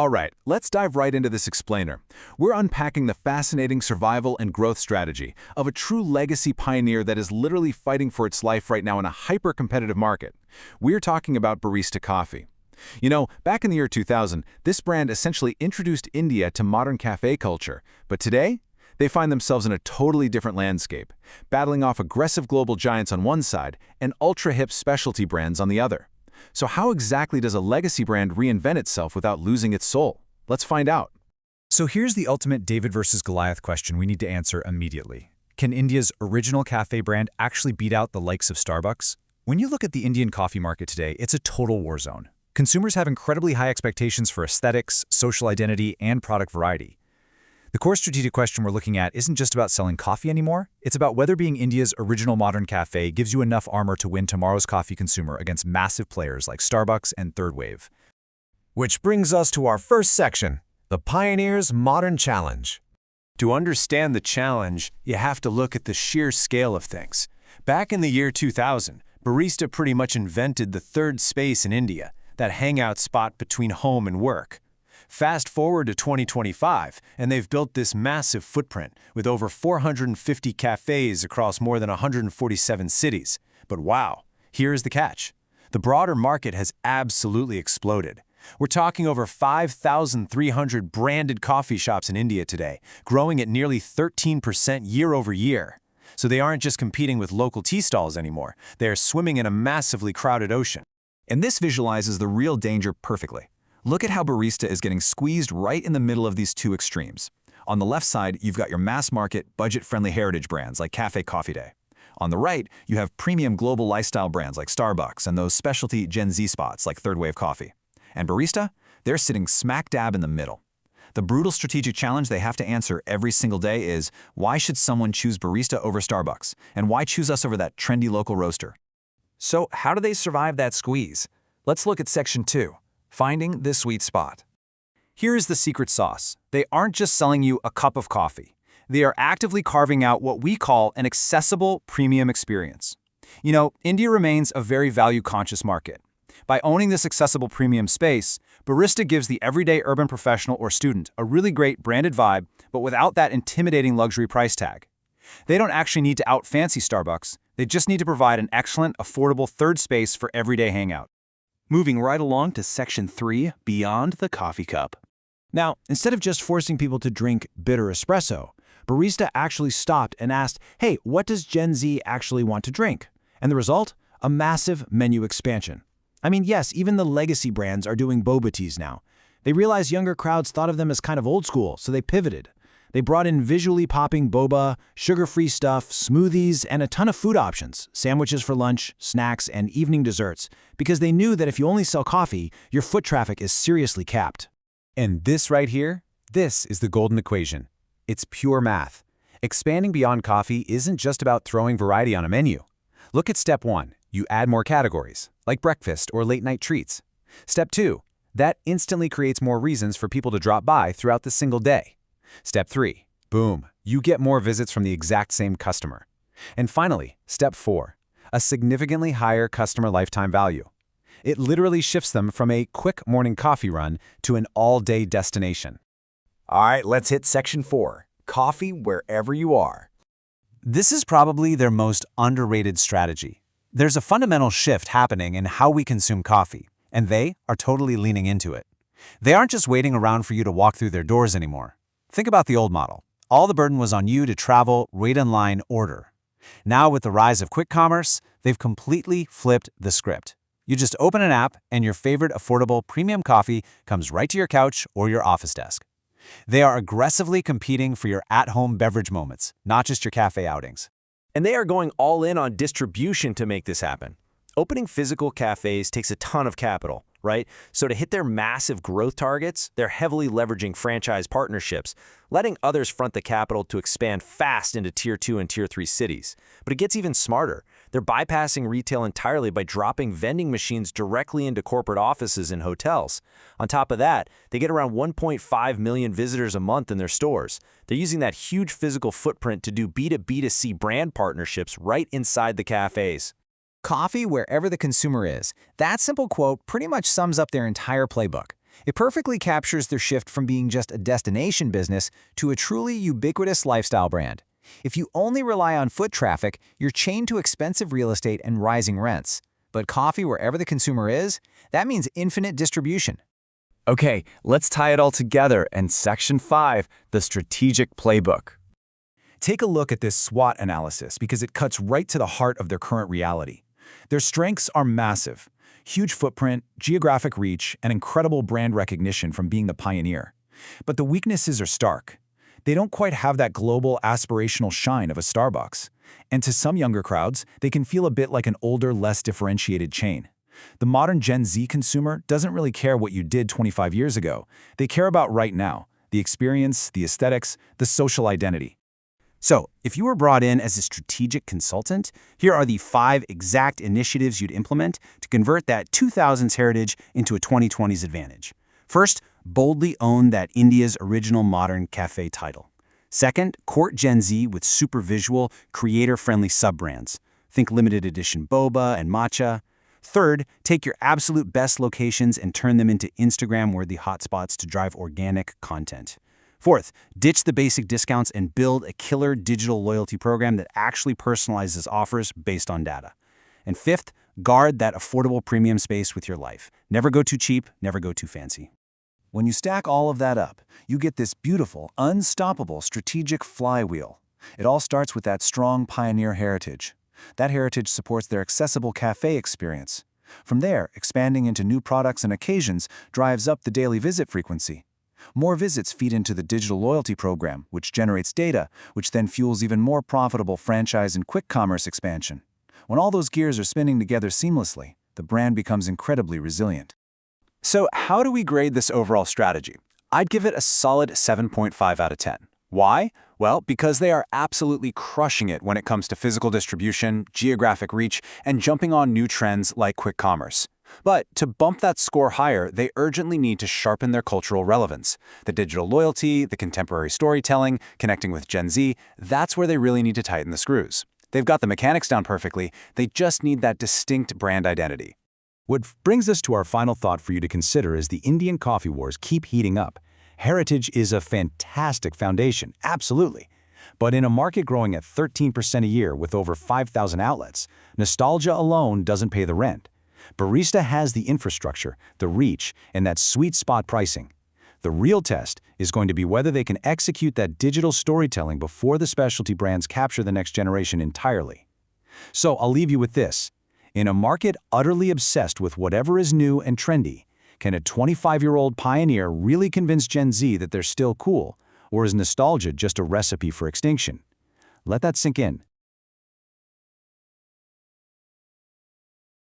All right, let's dive right into this explainer. We're unpacking the fascinating survival and growth strategy of a true legacy pioneer that is literally fighting for its life right now in a hyper-competitive market. We're talking about Barista coffee. You know, back in the year 2000, this brand essentially introduced India to modern cafe culture, but today, they find themselves in a totally different landscape, battling off aggressive global giants on one side and ultra-hip specialty brands on the other. So how exactly does a legacy brand reinvent itself without losing its soul? Let's find out. So here's the ultimate David versus Goliath question we need to answer immediately. Can India's original cafe brand actually beat out the likes of Starbucks? When you look at the Indian coffee market today, it's a total war zone. Consumers have incredibly high expectations for aesthetics, social identity, and product variety. The core strategic question we're looking at isn't just about selling coffee anymore. It's about whether being India's original modern cafe gives you enough armor to win tomorrow's coffee consumer against massive players like Starbucks and Third Wave. Which brings us to our first section, the Pioneer's Modern Challenge. To understand the challenge, you have to look at the sheer scale of things. Back in the year 2000, Barista pretty much invented the third space in India, that hangout spot between home and work. Fast forward to 2025, and they've built this massive footprint with over 450 cafes across more than 147 cities. But wow, here's the catch. The broader market has absolutely exploded. We're talking over 5,300 branded coffee shops in India today, growing at nearly 13% year over year. So they aren't just competing with local tea stalls anymore. They are swimming in a massively crowded ocean. And this visualizes the real danger perfectly. Look at how Barista is getting squeezed right in the middle of these two extremes. On the left side, you've got your mass-market, budget-friendly heritage brands like Cafe Coffee Day. On the right, you have premium global lifestyle brands like Starbucks and those specialty Gen Z spots like Third Wave Coffee. And Barista? They're sitting smack dab in the middle. The brutal strategic challenge they have to answer every single day is, why should someone choose Barista over Starbucks? And why choose us over that trendy local roaster? So how do they survive that squeeze? Let's look at Section 2. Finding the sweet spot. Here is the secret sauce. They aren't just selling you a cup of coffee. They are actively carving out what we call an accessible premium experience. You know, India remains a very value-conscious market. By owning this accessible premium space, Barista gives the everyday urban professional or student a really great branded vibe, but without that intimidating luxury price tag. They don't actually need to out-fancy Starbucks. They just need to provide an excellent, affordable third space for everyday hangout. Moving right along to Section 3, Beyond the Coffee Cup. Now, instead of just forcing people to drink bitter espresso, Barista actually stopped and asked, hey, what does Gen Z actually want to drink? And the result? A massive menu expansion. I mean, yes, even the legacy brands are doing boba teas now. They realized younger crowds thought of them as kind of old school, so they pivoted. They brought in visually popping boba, sugar-free stuff, smoothies, and a ton of food options, sandwiches for lunch, snacks, and evening desserts, because they knew that if you only sell coffee, your foot traffic is seriously capped. And this right here, this is the golden equation. It's pure math. Expanding beyond coffee isn't just about throwing variety on a menu. Look at Step 1. You add more categories, like breakfast or late-night treats. Step 2. That instantly creates more reasons for people to drop by throughout the single day. Step 3. Boom. You get more visits from the exact same customer. And finally, Step 4. A significantly higher customer lifetime value. It literally shifts them from a quick morning coffee run to an all-day destination. All right, let's hit Section 4, Coffee Wherever You Are. This is probably their most underrated strategy. There's a fundamental shift happening in how we consume coffee, and they are totally leaning into it. They aren't just waiting around for you to walk through their doors anymore. Think about the old model. All the burden was on you to travel, wait in line, order. Now with the rise of quick commerce, they've completely flipped the script. You just open an app and your favorite affordable premium coffee comes right to your couch or your office desk. They are aggressively competing for your at-home beverage moments, not just your cafe outings. And they are going all in on distribution to make this happen. Opening physical cafes takes a ton of capital, right? So to hit their massive growth targets, they're heavily leveraging franchise partnerships, letting others front the capital to expand fast into Tier 2 and Tier 3 cities. But it gets even smarter. They're bypassing retail entirely by dropping vending machines directly into corporate offices and hotels. On top of that, they get around 1.5 million visitors a month in their stores. They're using that huge physical footprint to do B2B2C brand partnerships right inside the cafes. Coffee wherever the consumer is. That simple quote pretty much sums up their entire playbook. It perfectly captures their shift from being just a destination business to a truly ubiquitous lifestyle brand. If you only rely on foot traffic, you're chained to expensive real estate and rising rents. But coffee wherever the consumer is, that means infinite distribution. Okay, let's tie it all together in Section 5, the Strategic Playbook. Take a look at this SWOT analysis because it cuts right to the heart of their current reality. Their strengths are massive: huge footprint, geographic reach, and incredible brand recognition from being the pioneer. But the weaknesses are stark. They don't quite have that global aspirational shine of a Starbucks. And to some younger crowds, they can feel a bit like an older, less differentiated chain. The modern Gen Z consumer doesn't really care what you did 25 years ago. They care about right now: the experience, the aesthetics, the social identity. So, if you were brought in as a strategic consultant, here are the 5 exact initiatives you'd implement to convert that 2000s heritage into a 2020s advantage. First, boldly own that India's original modern cafe title. Second, court Gen Z with super visual, creator-friendly sub-brands. Think limited edition boba and matcha. Third, take your absolute best locations and turn them into Instagram-worthy hotspots to drive organic content. Fourth, ditch the basic discounts and build a killer digital loyalty program that actually personalizes offers based on data. And fifth, guard that affordable premium space with your life. Never go too cheap, never go too fancy. When you stack all of that up, you get this beautiful, unstoppable strategic flywheel. It all starts with that strong pioneer heritage. That heritage supports their accessible cafe experience. From there, expanding into new products and occasions drives up the daily visit frequency. More visits feed into the digital loyalty program, which generates data, which then fuels even more profitable franchise and quick commerce expansion. When all those gears are spinning together seamlessly, the brand becomes incredibly resilient. So how do we grade this overall strategy? I'd give it a solid 7.5 out of 10. Why? Well, because they are absolutely crushing it when it comes to physical distribution, geographic reach, and jumping on new trends like quick commerce. But to bump that score higher, they urgently need to sharpen their cultural relevance. The digital loyalty, the contemporary storytelling, connecting with Gen Z, that's where they really need to tighten the screws. They've got the mechanics down perfectly, they just need that distinct brand identity. What brings us to our final thought for you to consider as the Indian coffee wars keep heating up. Heritage is a fantastic foundation, absolutely. But in a market growing at 13% a year with over 5,000 outlets, nostalgia alone doesn't pay the rent. Barista has the infrastructure, the reach, and that sweet spot pricing. The real test is going to be whether they can execute that digital storytelling before the specialty brands capture the next generation entirely. So I'll leave you with this. In a market utterly obsessed with whatever is new and trendy, can a 25-year-old pioneer really convince Gen Z that they're still cool, or is nostalgia just a recipe for extinction? Let that sink in.